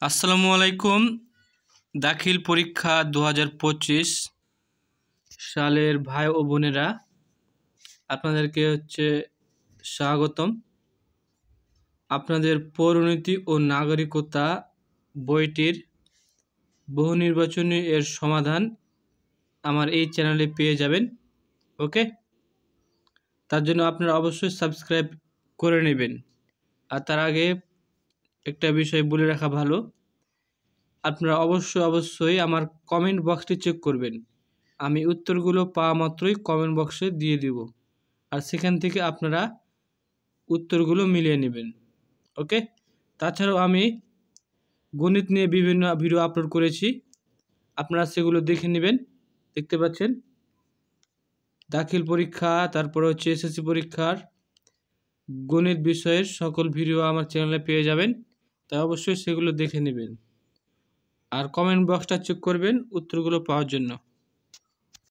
আসসালামু আলাইকুম। দাখিল পরীক্ষা 2025 সালের ভাই ও বোনেরা, আপনাদেরকে স্বাগতম। আপনাদের পৌরনীতি ও নাগরিকতা বইটির বহু নির্বাচনী এর সমাধান আমার এই চ্যানেলে পেয়ে যাবেন। ওকে, তার জন্য আপনারা অবশ্যই সাবস্ক্রাইব করে নেবেন। আর তার আগে একটা বিষয় বলে রাখা ভালো, আপনারা অবশ্যই আমার কমেন্ট বক্সটি চেক করবেন। আমি উত্তরগুলো পাওয়া মাত্রই কমেন্ট বক্সে দিয়ে দিব, আর সেখান থেকে আপনারা উত্তরগুলো মিলিয়ে নেবেন। ওকে, তাছাড়াও আমি গণিত নিয়ে বিভিন্ন ভিডিও আপলোড করেছি, আপনারা সেগুলো দেখে নেবেন। দেখতে পাচ্ছেন দাখিল পরীক্ষা, তারপরে এসএসসি পরীক্ষার গণিত বিষয়ের সকল ভিডিও আমার চ্যানেলে পেয়ে যাবেন, তাই অবশ্যই সেগুলো দেখে নেবেন আর কমেন্ট বক্সটা চেক করবেন উত্তরগুলো পাওয়ার জন্য।